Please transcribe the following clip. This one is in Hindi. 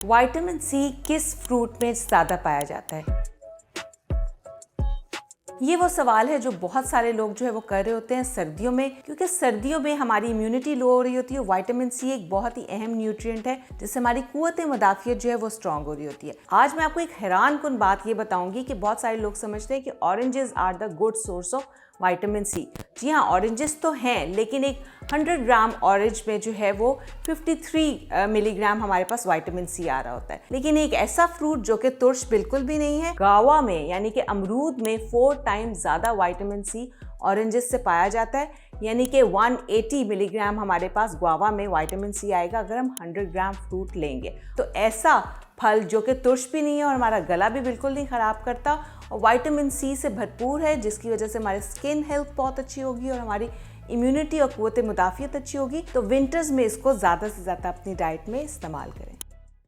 विटामिन सी किस फ्रूट में ज़्यादा पाया जाता है? ये वो सवाल है जो बहुत सारे लोग जो है वो कर रहे होते हैं सर्दियों में, क्योंकि सर्दियों में हमारी इम्यूनिटी लो हो रही होती है। विटामिन सी एक बहुत ही अहम न्यूट्रिएंट है जिससे हमारी कुव्वत मुदाफ़ियत जो है वो स्ट्रांग हो रही होती है। आज मैं आपको एक हैरान कुन बात ये बताऊंगी कि बहुत सारे लोग समझते हैं कि oranges are the good source of vitamin C. जी हाँ, ऑरेंजेस तो हैं, लेकिन एक 100 ग्राम ऑरेंज में जो है वो 53 मिलीग्राम हमारे पास विटामिन सी आ रहा होता है। लेकिन एक ऐसा फ्रूट जो कि तुर्श बिल्कुल भी नहीं है, गावा में यानी कि अमरूद में 4 टाइम्स ज़्यादा विटामिन सी ऑरेंजेस से पाया जाता है। यानी कि 180 मिलीग्राम हमारे पास गुआवा में विटामिन सी आएगा अगर हम 100 ग्राम फ्रूट लेंगे। तो ऐसा फल जो कि तुर्श भी नहीं है और हमारा गला भी बिल्कुल नहीं ख़राब करता और विटामिन सी से भरपूर है, जिसकी वजह से हमारी स्किन हेल्थ बहुत अच्छी होगी और हमारी इम्यूनिटी और कुव्वत मुदाफ़ियत अच्छी होगी। तो विंटर्स में इसको ज़्यादा से ज़्यादा अपनी डाइट में इस्तेमाल करें।